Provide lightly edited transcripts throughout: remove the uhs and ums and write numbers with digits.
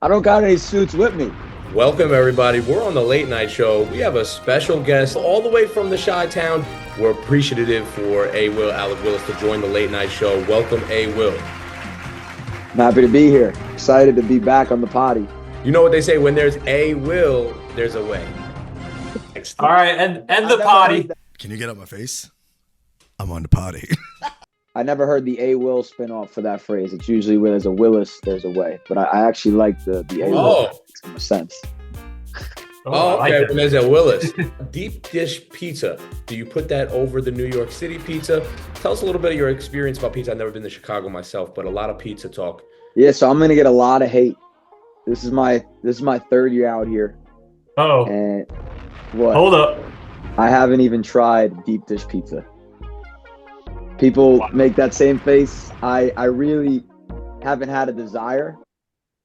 I don't got any suits with me. Welcome, everybody. We're on the late night show. We have a special guest all the way from the Chi-Town. We're appreciative for A. Will, Alec Willis, to join the late night show. Welcome, A. Will. I'm happy to be here. Excited to be back on the potty. You know what they say, when there's a will, there's a way. All right, and the potty. Can you get out my face? I'm on the potty. I never heard the A. Will spinoff for that phrase. It's usually where there's a Willis, there's a way. But I actually like the A. Will. Oh. That makes more sense. Oh, I okay. like When there's a Willis. Deep dish pizza. Do you put that over the New York City pizza? Tell us a little bit of your experience about pizza. I've never been to Chicago myself, but a lot of pizza talk. Yeah, so I'm gonna get a lot of hate. This is my third year out here. Oh, And what? hold up. I haven't even tried deep dish pizza. People make that same face. I really haven't had a desire.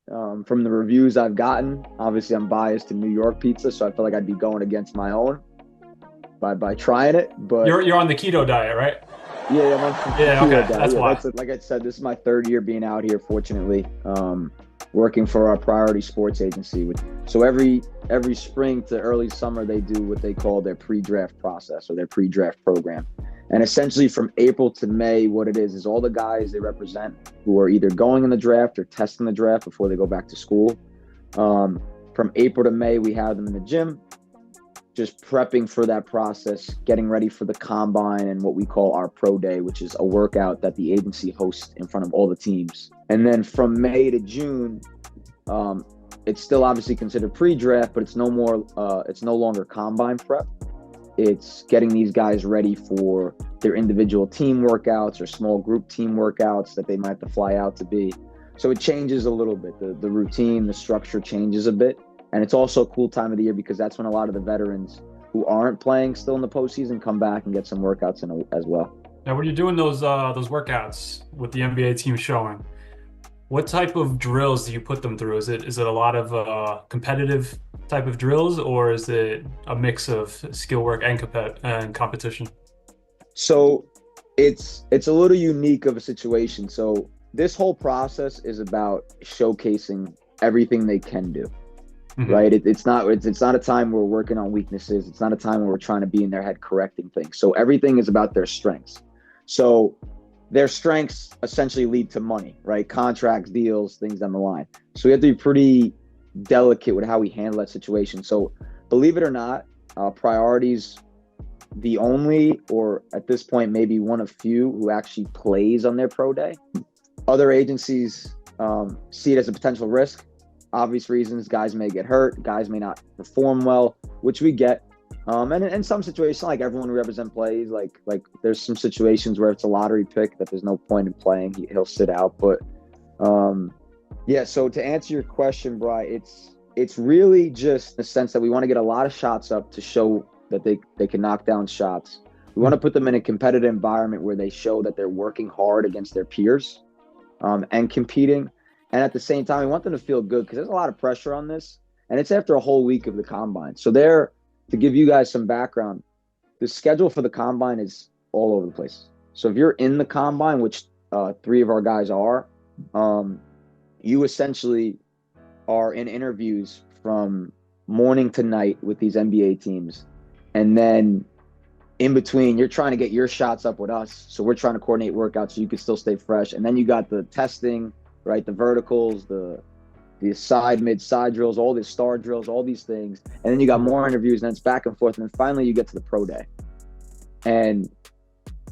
From the reviews I've gotten, obviously I'm biased to New York pizza, so I feel like I'd be going against my own by trying it. But You're on the keto diet, right? yeah, I'm on Yeah, keto okay, diet. that's why. Like I said, this is my third year being out here, fortunately, working for our Priority Sports Agency. So every spring to early summer, they do what they call their pre-draft process or their pre-draft program. And essentially from April to May, what it is all the guys they represent who are either going in the draft or testing the draft before they go back to school. From April to May, we have them in the gym, just prepping for that process, getting ready for the combine and what we call our pro day, which is a workout that the agency hosts in front of all the teams. And then from May to June, it's still obviously considered pre-draft, but it's no longer combine prep. It's getting these guys ready for their individual team workouts or small group team workouts that they might have to fly out to be. So it changes a little bit. The routine, the structure changes a bit. And it's also a cool time of the year because that's when a lot of the veterans who aren't playing still in the postseason come back and get some workouts in as well. Now, when you're doing those workouts with the NBA team showing, what type of drills do you put them through? Is it a lot of competitive type of drills, or is it a mix of skill work and competition? So it's a little unique of a situation. So this whole process is about showcasing everything they can do. Mm-hmm. Right? It's not a time where we're working on weaknesses. It's not a time where we're trying to be in their head correcting things. So everything is about their strengths. So their strengths essentially lead to money, right? Contracts, deals, things down the line. So we have to be pretty delicate with how we handle that situation. So believe it or not, Priority's the only, or at this point, maybe one of few who actually plays on their pro day. Other agencies see it as a potential risk. Obvious reasons, guys may get hurt, guys may not perform well, which we get. And in some situations, like everyone we represent plays, like there's some situations where it's a lottery pick that there's no point in playing. He'll sit out. But yeah, so to answer your question, Bri, it's really just the sense that we want to get a lot of shots up to show that they can knock down shots. We want to put them in a competitive environment where they show that they're working hard against their peers and competing. And at the same time, we want them to feel good because there's a lot of pressure on this. And it's after a whole week of the combine. So to give you guys some background, the schedule for the combine is all over the place. So if you're in the combine, which 3 of our guys are, you essentially are in interviews from morning to night with these NBA teams. And then in between, you're trying to get your shots up with us. So we're trying to coordinate workouts so you can still stay fresh. And then you got the testing, right? The verticals, the side, mid, side drills, all the star drills, all these things. And then you got more interviews, and then it's back and forth. And then finally you get to the pro day. And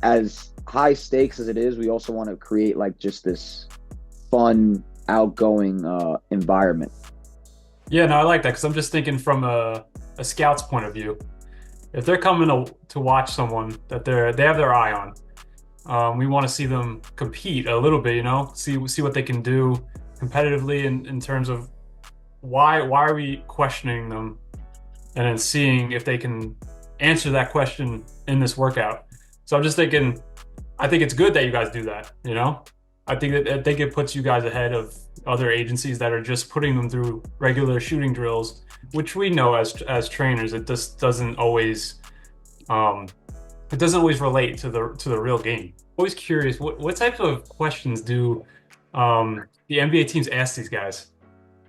as high stakes as it is, we also want to create like just this fun, outgoing environment. Yeah, no, I like that because I'm just thinking from a scout's point of view. If they're coming to watch someone that they have their eye on, we want to see them compete a little bit, see what they can do competitively in terms of why are we questioning them, and then seeing if they can answer that question in this workout. So I'm just thinking, I think it's good that you guys do that. I think it puts you guys ahead of other agencies that are just putting them through regular shooting drills, which we know as trainers, it just doesn't always relate to the real game. Always curious, what types of questions do the NBA teams ask these guys?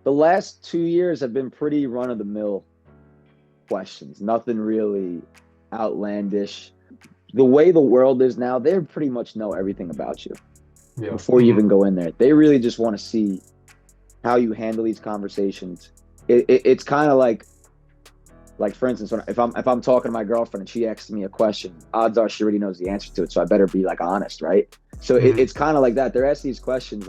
the last 2 years have been pretty run-of-the-mill questions. Nothing really outlandish. The way the world is now, they pretty much know everything about you before you even go in there. They really just want to see how you handle these conversations. It's kind of like for instance, if I'm talking to my girlfriend and she asks me a question, odds are she already knows the answer to it. So I better be like honest, right? So it's kind of like that. They're asking these questions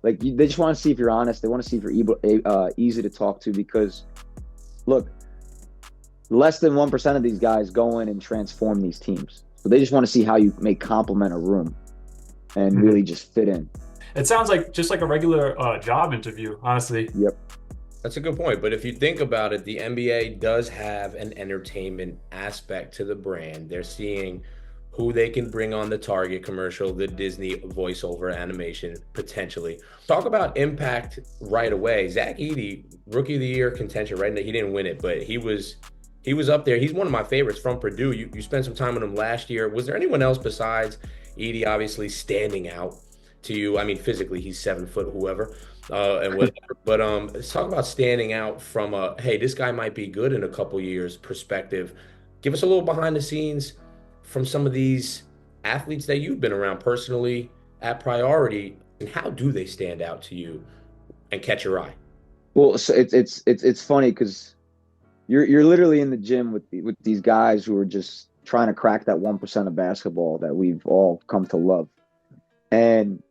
they just want to see if you're honest. They want to see if you're easy to talk to, because look, less than 1% of these guys go in and transform these teams. So they just want to see how you may complement a room and really just fit in. It sounds like just like a regular job interview, honestly. Yep. That's a good point. But if you think about it, the NBA does have an entertainment aspect to the brand. They're seeing who they can bring on the Target commercial, the Disney voiceover animation, potentially. Talk about impact right away. Zach Edey, Rookie of the Year contention, right? He didn't win it, but he was up there. He's one of my favorites from Purdue. You spent some time with him last year. Was there anyone else besides Edey obviously standing out to you? I mean, physically, he's 7 foot, whoever, and whatever. But let's talk about standing out from hey, this guy might be good in a couple years perspective. Give us a little behind the scenes from some of these athletes that you've been around personally at Priority, and how do they stand out to you and catch your eye? Well, so it's funny because you're literally in the gym with these guys who are just trying to crack that 1% of basketball that we've all come to love. And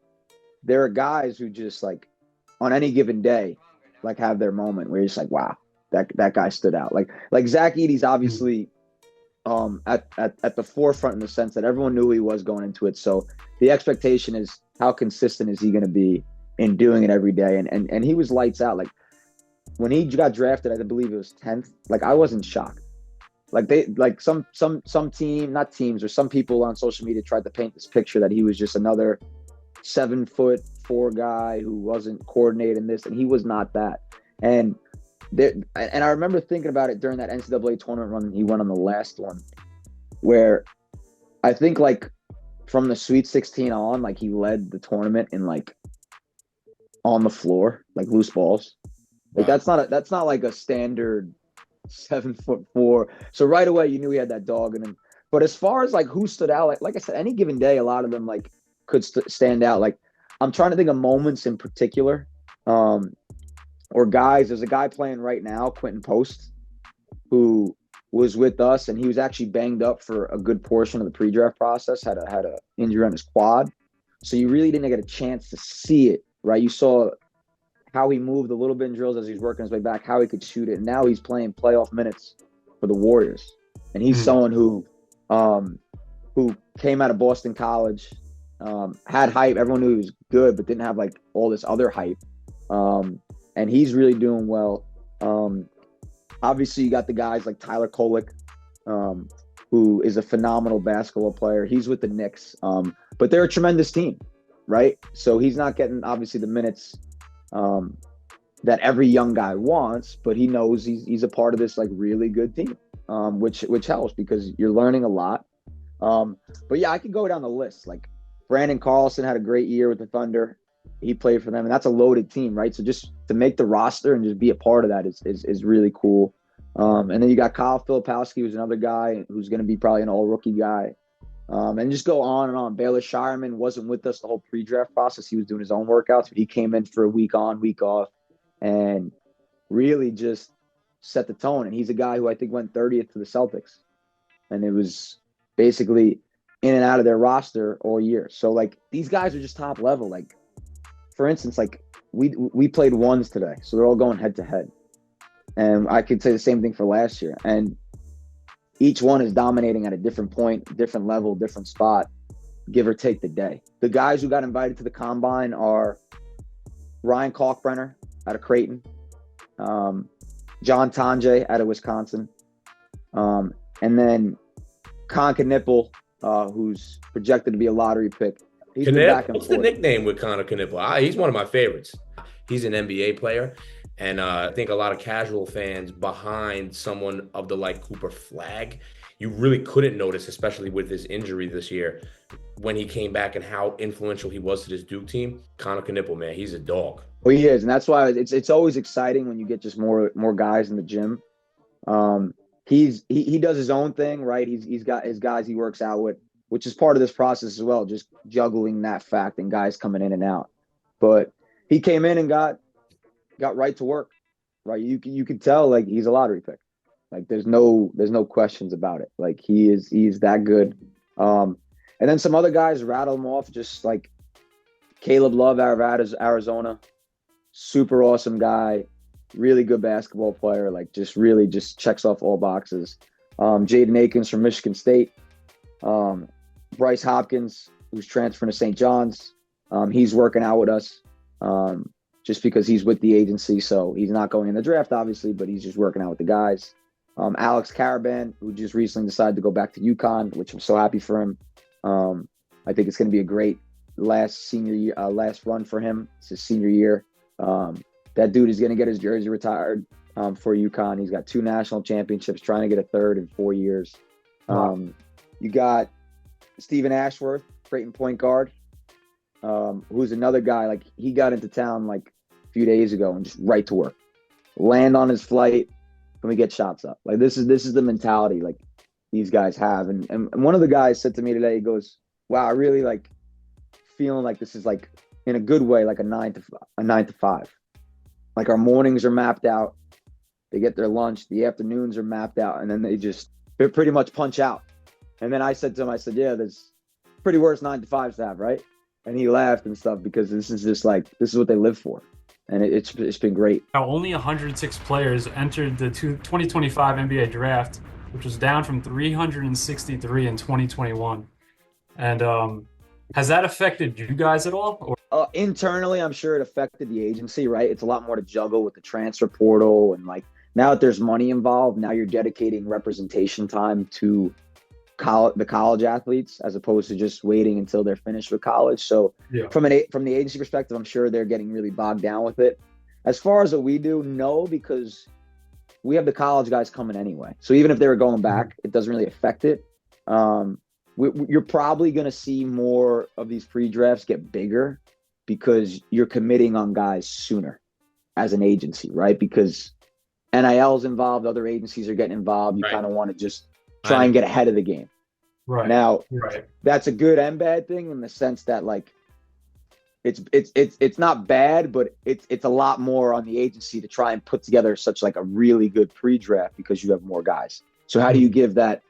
there are guys who just like on any given day, like have their moment where you're just like, wow, that guy stood out. Like Zach Edey's obviously at the forefront in the sense that everyone knew who he was going into it. So the expectation is how consistent is he going to be in doing it every day? And he was lights out. Like when he got drafted, I believe it was 10th. Like I wasn't shocked. Like some team, not teams, or some people on social media tried to paint this picture that he was just another 7'4" guy who wasn't coordinating this, and he was not that. And I remember thinking about it during that NCAA tournament run he went on the last one, where I think like from the Sweet 16 on, like he led the tournament in like on the floor, like loose balls. Like that's not like a standard 7'4". So right away you knew he had that dog in him. But as far as like who stood out, like I said, any given day, a lot of them like could stand out. Like I'm trying to think of moments in particular. Or guys, there's a guy playing right now, Quentin Post, who was with us, and he was actually banged up for a good portion of the pre-draft process, had a injury on his quad. So you really didn't get a chance to see it, right? You saw how he moved a little bit in drills as he was working his way back, how he could shoot it. And now he's playing playoff minutes for the Warriors. And he's someone who came out of Boston College, had hype. Everyone knew he was good, but didn't have like all this other hype. And he's really doing well. Obviously, you got the guys like Tyler Kolek, who is a phenomenal basketball player. He's with the Knicks, but they're a tremendous team, right? So he's not getting, obviously, the minutes that every young guy wants, but he knows he's a part of this like really good team, which helps because you're learning a lot. But yeah, I could go down the list. Like Brandon Carlson had a great year with the Thunder. He played for them, and that's a loaded team, right? So just to make the roster and just be a part of that is really cool. And then you got Kyle Filipowski, who's another guy who's going to be probably an all-rookie guy. And just go on and on. Baylor Shireman wasn't with us the whole pre-draft process. He was doing his own workouts, but he came in for a week on, week off, and really just set the tone. And he's a guy who I think went 30th to the Celtics. And it was basically in and out of their roster all year. So, like, these guys are just top level. Like, for instance, like we played ones today, so they're all going head to head. And I could say the same thing for last year. And each one is dominating at a different point, different level, different spot, give or take the day. The guys who got invited to the combine are Ryan Kalkbrenner out of Creighton, John Tonje out of Wisconsin, and then Con Knipple, who's projected to be a lottery pick. What's the nickname with Connor Knipple? He's one of my favorites. He's an NBA player, and I think a lot of casual fans behind someone of the like Cooper Flagg, you really couldn't notice, especially with his injury this year, when he came back and how influential he was to this Duke team. Connor Knipple, man, he's a dog. Well, he is, and that's why it's always exciting when you get just more guys in the gym. He does his own thing, right? He's got his guys he works out with, which is part of this process as well, just juggling that fact and guys coming in and out. But he came in and got right to work, right? You could tell like he's a lottery pick. Like there's no questions about it. Like he's that good. And then some other guys rattle him off, just like Caleb Love out of Arizona, super awesome guy, really good basketball player. Like just checks off all boxes. Jaden Akins from Michigan State, Bryce Hopkins, who's transferring to St. John's. He's working out with us just because he's with the agency, so he's not going in the draft, obviously, but he's just working out with the guys. Alex Caravan, who just recently decided to go back to UConn, which I'm so happy for him. I think it's going to be a great last run for him. It's his senior year. That dude is going to get his jersey retired for UConn. He's got 2 national championships, trying to get a third in 4 years. You got Stephen Ashworth, Creighton point guard, who's another guy. Like he got into town like a few days ago and just right to work, land on his flight, and we get shots up. Like this is the mentality like these guys have. And one of the guys said to me today, he goes, "Wow, I really like feeling like this is like in a good way, like a 9 to 5. Like our mornings are mapped out. They get their lunch. The afternoons are mapped out, and then they pretty much punch out." And then I said to him, I said, "Yeah, there's pretty worse 9 to 5s to have, right?" And he laughed and stuff because this is just like this is what they live for, and it's been great. Now, only 106 players entered the 2025 NBA draft, which was down from 363 in 2021. And has that affected you guys at all? Or internally, I'm sure it affected the agency, right? It's a lot more to juggle with the transfer portal, and like now that there's money involved, now you're dedicating representation time to the college athletes as opposed to just waiting until they're finished with college. So yeah. From the agency perspective, I'm sure they're getting really bogged down with it. As far as what we do, no, because we have the college guys coming anyway. So even if they were going back, it doesn't really affect it. You're probably going to see more of these pre-drafts get bigger because you're committing on guys sooner as an agency, right? Because NIL's involved, other agencies are getting involved. You kind of want to just try and get ahead of the game. Right. Now, that's a good and bad thing in the sense that like it's not bad, but it's a lot more on the agency to try and put together such like a really good pre-draft because you have more guys. So how do you give that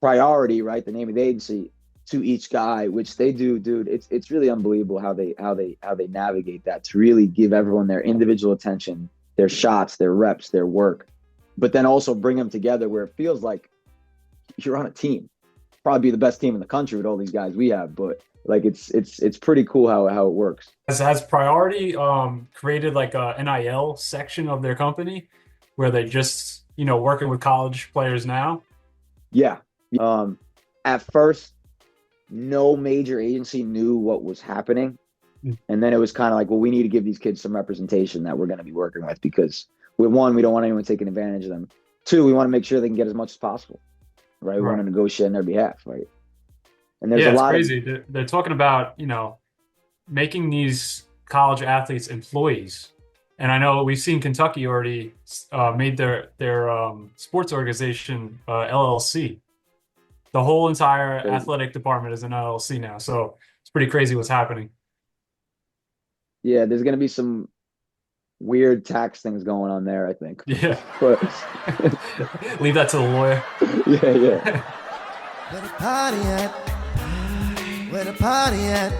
priority, right? The name of the agency to each guy, which they do, dude. It's really unbelievable how they navigate that to really give everyone their individual attention, their shots, their reps, their work, but then also bring them together where it feels like you're on a team. Probably be the best team in the country with all these guys we have, but like it's pretty cool how it works. Has Priority created like a NIL section of their company where they just working with college players now? Yeah. At first, no major agency knew what was happening, and then it was kind of like, well, we need to give these kids some representation that we're going to be working with because we don't want anyone taking advantage of them. 2, we want to make sure they can get as much as possible. Right, we want to negotiate on their behalf, right? And there's a lot crazy. They're talking about making these college athletes employees, and I know we've seen Kentucky already made their sports organization LLC. The whole entire athletic department is an LLC now, so it's pretty crazy what's happening. Yeah, there's going to be some weird tax things going on there, I think. Yeah. But leave that to the lawyer. Yeah. Where the party at? Where the party at?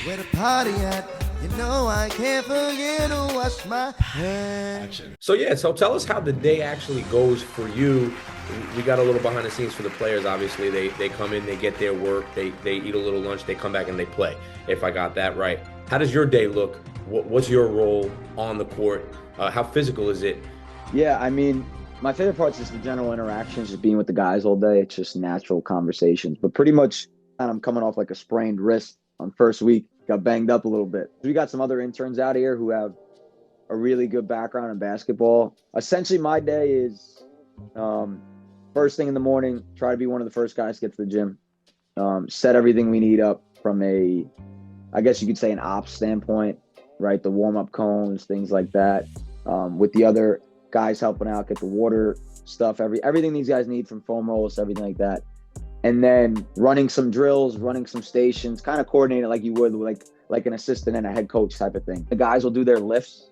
Where the party at? You know I can't forget to wash my hands. So tell us how the day actually goes for you. We got a little behind the scenes for the players. Obviously, they come in, they get their work, they eat a little lunch, they come back and they play, if I got that right. How does your day look? What's your role on the court? How physical is it? Yeah, I mean, my favorite part is just the general interactions, just being with the guys all day. It's just natural conversations. But pretty much, I'm coming off like a sprained wrist on first week. Got banged up a little bit. We got some other interns out here who have a really good background in basketball. Essentially, my day is first thing in the morning, try to be one of the first guys to get to the gym, set everything we need up from I guess you could say an ops standpoint. right? The warm-up cones, things like that. With the other guys helping out, get the water stuff, everything these guys need from foam rolls, everything like that. And then running some drills, running some stations, kind of coordinating it like you would like an assistant and a head coach type of thing. The guys will do their lifts,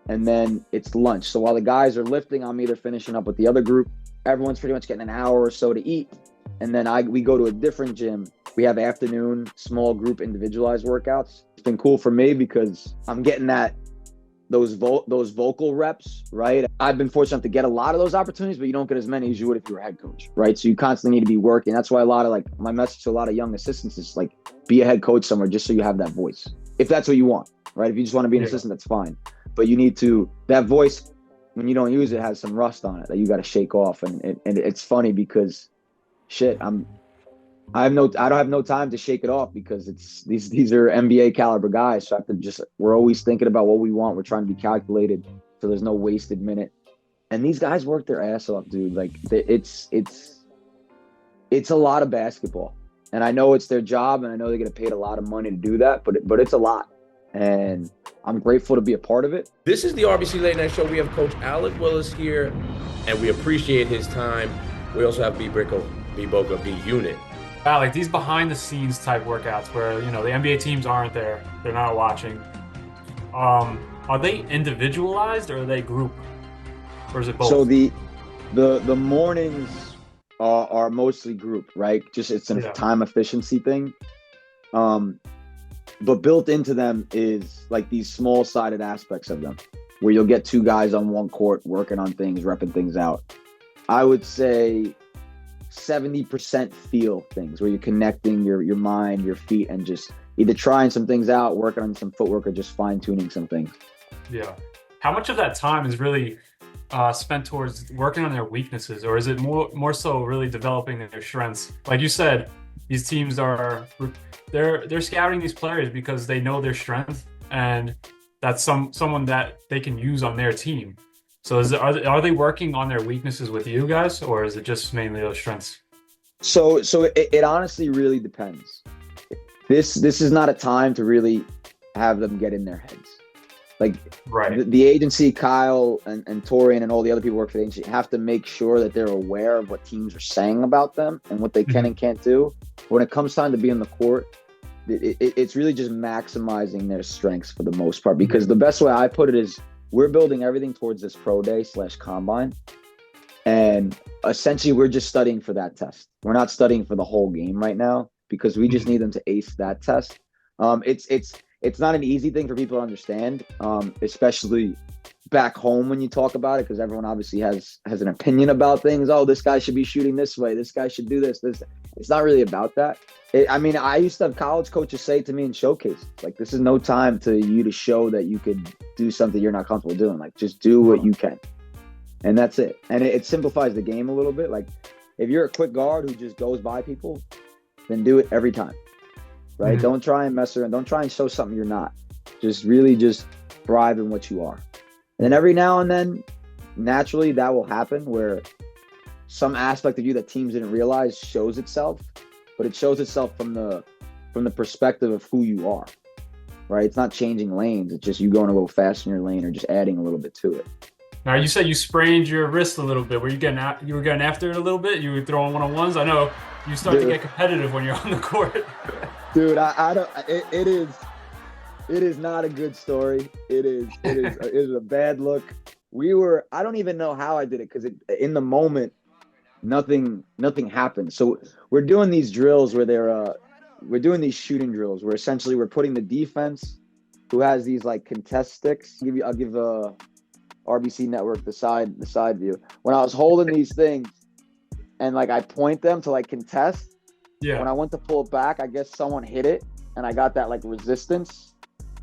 and then it's lunch. So while the guys are lifting, I'm either finishing up with the other group. Everyone's pretty much getting an hour or so to eat. And then we go to a different gym. We have afternoon small group individualized workouts. It's been cool for me because I'm getting those vocal reps, right? I've been fortunate enough to get a lot of those opportunities, but you don't get as many as you would if you were a head coach, right? So you constantly need to be working. That's why a lot of my message to a lot of young assistants is be a head coach somewhere just so you have that voice. If that's what you want, right? If you just want to be an assistant, that's fine. But you need that voice, when you don't use it, has some rust on it that you got to shake off. And it's funny because shit, I don't have no time to shake it off because these are NBA caliber guys. So I have to we're always thinking about what we want. We're trying to be calculated so there's no wasted minute. And these guys work their ass off, dude. It's a lot of basketball. And I know it's their job and I know they get paid a lot of money to do that, but it's a lot. And I'm grateful to be a part of it. This is the RBC Late Night Show. We have Coach Alec Willis here, and we appreciate his time. We also have B-Boca, B-Unit. Alec, these behind-the-scenes type workouts where, the NBA teams aren't there, they're not watching. Are they individualized or are they group? Or is it both? So the mornings are mostly group, right? Just it's a time efficiency thing. But built into them is these small-sided aspects of them where you'll get two guys on one court working on things, repping things out. I would say 70% feel things where you're connecting your mind, your feet, and just either trying some things out, working on some footwork, or just fine-tuning some things. Yeah. How much of that time is really spent towards working on their weaknesses, or is it more so really developing their strengths? Like you said, these teams they're scouting these players because they know their strength, and that's someone that they can use on their team. So are they working on their weaknesses with you guys, or is it just mainly those strengths? So it honestly really depends. This is not a time to really have them get in their heads. Right. The agency, Kyle and Torian and all the other people who work for the agency have to make sure that they're aware of what teams are saying about them and what they can and can't do. When it comes time to be on the court, it's really just maximizing their strengths for the most part, because the best way I put it is we're building everything towards this pro day / combine. And essentially we're just studying for that test. We're not studying for the whole game right now because we just need them to ace that test. It's not an easy thing for people to understand, especially back home when you talk about it, because everyone obviously has an opinion about things. Oh, this guy should be shooting this way. This guy should do this. It's not really about that. I used to have college coaches say to me in showcases, this is no time to you to show that you could do something you're not comfortable doing. Just do what you can. And that's it. And it simplifies the game a little bit. If you're a quick guard who just goes by people, then do it every time. Right? Mm-hmm. Don't try and mess around. Don't try and show something you're not. Just really just thrive in what you are. And then every now and then, naturally, that will happen where some aspect of you that teams didn't realize shows itself, but it shows itself from the perspective of who you are. Right? It's not changing lanes. It's just you going a little faster in your lane or just adding a little bit to it. Now, you said you sprained your wrist a little bit. Were you were getting after it a little bit? You were throwing one-on-ones? I know you start to get competitive when you're on the court. Dude, I don't. It is not a good story. It is a bad look. I don't even know how I did it because in the moment, nothing happened. So we're doing these drills where we're doing these shooting drills where essentially we're putting the defense who has these contest sticks. I'll give RBC Network the side view. When I was holding these things and I point them to contest. Yeah. When I went to pull it back, I guess someone hit it and I got that resistance.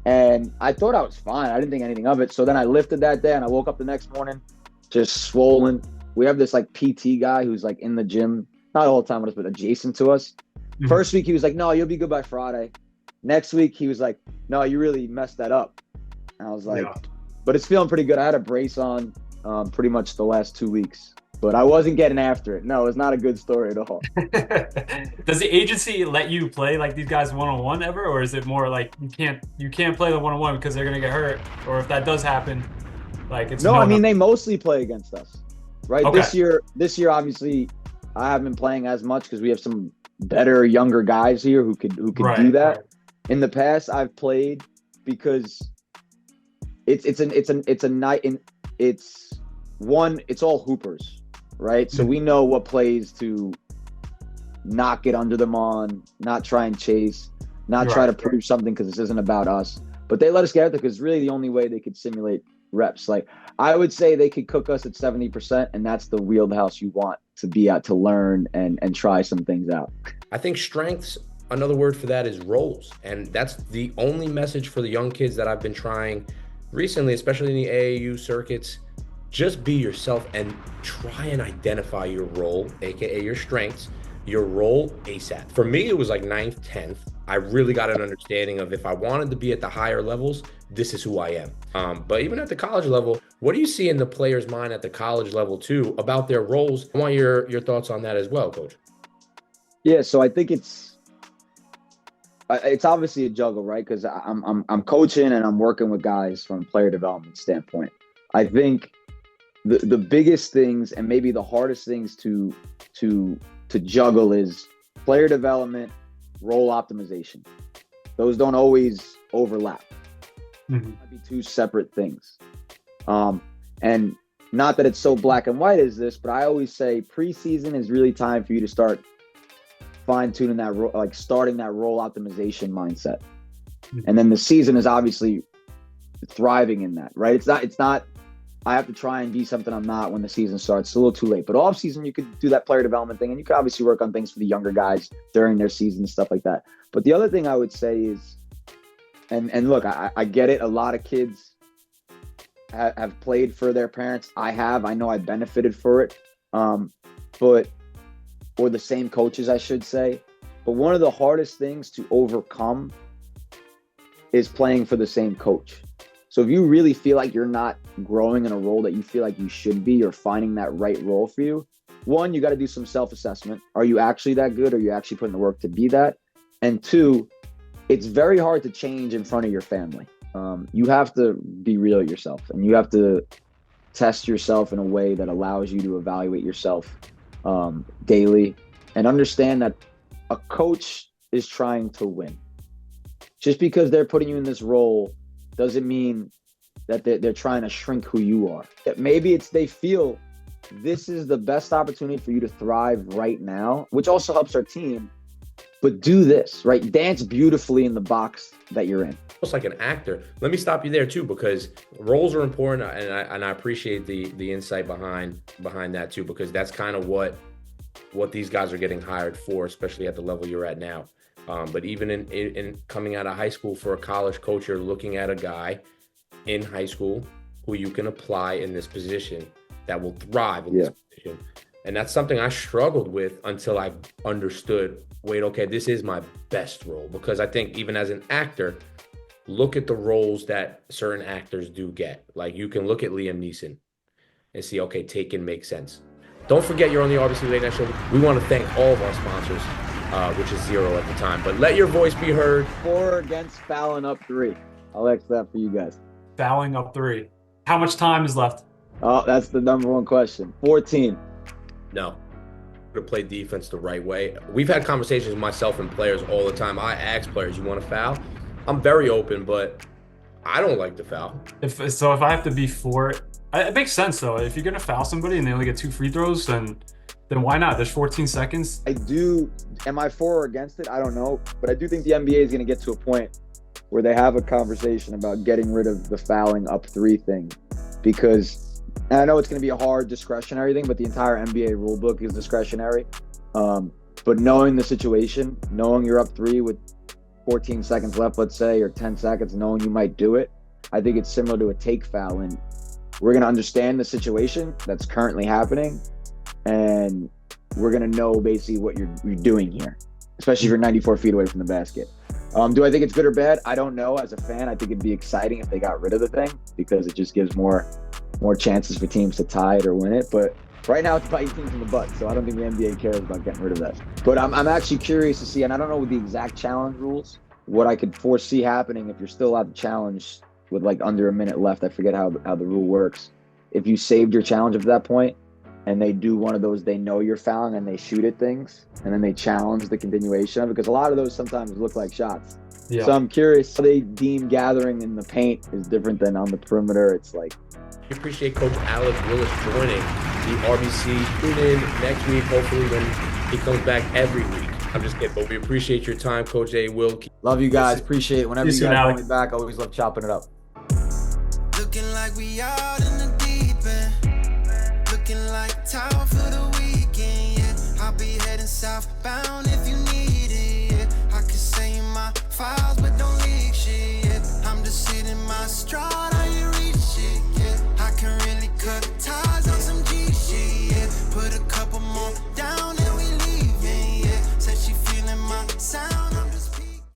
And I thought I was fine. I didn't think anything of it. So then I lifted that day and I woke up the next morning just swollen. We have this PT guy who's in the gym, not all the time with us, but adjacent to us. Mm-hmm. First week he was no, you'll be good by Friday. Next week he was no, you really messed that up. And I was but it's feeling pretty good. I had a brace on pretty much the last 2 weeks. but I wasn't getting after it. No, it's not a good story at all. Does the agency let you play like these guys one-on-one ever, or is it more like you can't play the one-on-one because they're gonna get hurt, or if that does happen, like it's no. I mean, they mostly play against us, right? Okay. This year, obviously, I haven't been playing as much because we have some better younger guys here who could do that. Right. In the past, I've played because it's all hoopers, right? So we know what plays to not get under them on, not try and chase, not try to prove something because this isn't about us. But they let us get out there because it's really the only way they could simulate reps. Like I would say they could cook us at 70%, and that's the wheelhouse you want to be at to learn and try some things out. I think strengths, another word for that is roles. And that's the only message for the young kids that I've been trying recently, especially in the AAU circuits. Just be yourself and try and identify your role, aka your strengths, your role ASAP. For me, it was like 9th, 10th. I really got an understanding of if I wanted to be at the higher levels, this is who I am. But even at the college level, what do you see in the player's mind at the college level too about their roles? I want your thoughts on that as well, Coach. Yeah, so I think it's obviously a juggle, right? Because I'm coaching and I'm working with guys from a player development standpoint. I think the biggest things and maybe the hardest things to juggle is player development, role optimization. Those don't always overlap. Mm-hmm. Might be two separate things. And not that it's so black and white as this, but I always say preseason is really time for you to start fine-tuning that role, like starting that role optimization mindset. Mm-hmm. And then the season is obviously thriving in that, right? It's not I have to try and be something I'm not when the season starts. It's a little too late. But off season, you could do that player development thing, and you could obviously work on things for the younger guys during their season and stuff like that. But the other thing I would say is, and look, I get it. A lot of kids have played for their parents. I know I benefited for it. Or the same coaches, I should say. But one of the hardest things to overcome is playing for the same coach. So if you really feel like you're not growing in a role that you feel like you should be, or finding that right role for you, one, you got to do some self-assessment. Are you actually that good? Are you actually putting the work to be that? And two, it's very hard to change in front of your family. You have to be real yourself, and you have to test yourself in a way that allows you to evaluate yourself daily, and understand that a coach is trying to win. Just because they're putting you in this role doesn't mean that they're trying to shrink who you are. Maybe they feel this is the best opportunity for you to thrive right now, which also helps our team. But do this, right? Dance beautifully in the box that you're in. Almost like an actor. Let me stop you there too, because roles are important, and I appreciate the insight behind that too, because that's kind of what these guys are getting hired for, especially at the level you're at now. But even in coming out of high school for a college coach, you're looking at a guy in high school who you can apply in this position that will thrive in this position. And that's something I struggled with until I understood, wait, okay, this is my best role. Because I think even as an actor, look at the roles that certain actors do get. Like you can look at Liam Neeson and see, okay, Taken makes sense. Don't forget you're on the RBC Late Night Show. We want to thank all of our sponsors, which is zero at the time. But let your voice be heard. For against fouling up 3. I'll X that for you guys. Fouling up 3. How much time is left? Oh, that's the number one question. 14. No. To play defense the right way. We've had conversations with myself and players all the time. I ask players, you want to foul? I'm very open, but I don't like to foul. If I have to be for it, it makes sense though. If you're gonna foul somebody and they only get 2 free throws, then why not? There's 14 seconds. Am I for or against it? I don't know, but I do think the NBA is gonna get to a point where they have a conversation about getting rid of the fouling up 3 thing, because and I know it's gonna be a hard discretionary thing, but the entire NBA rule book is discretionary. But knowing the situation, knowing you're up 3 with 14 seconds left, let's say, or 10 seconds, knowing you might do it, I think it's similar to a take foul. And we're going to understand the situation that's currently happening, and we're going to know basically what you're doing here, especially if you're 94 feet away from the basket. Do I think it's good or bad? I don't know. As a fan, I think it'd be exciting if they got rid of the thing, because it just gives more chances for teams to tie it or win it. But Right now, it's biting teams in the butt, so I don't think the NBA cares about getting rid of that. But I'm actually curious to see, and I don't know the exact challenge rules, what I could foresee happening if you're still allowed to challenge with like under a minute left. I forget how the rule works. If you saved your challenge up to that point, and they do one of those, they know you're fouling and they shoot at things, and then they challenge the continuation of it, because a lot of those sometimes look like shots. Yeah. So I'm curious how they deem gathering in the paint is different than on the perimeter. It's like, we appreciate Coach Alec Willis joining the RBC. Tune in next week, hopefully, when he comes back every week. I'm just kidding, but we appreciate your time, Coach A. Will. Love you guys. Appreciate it. Whenever you guys call me back, I always love chopping it up. Looking like we out in the deep end. Looking like town for the weekend, yeah. I'll be heading southbound if you need it, yeah. I can say my files, but don't leak shit, yeah. I'm just sitting my stride.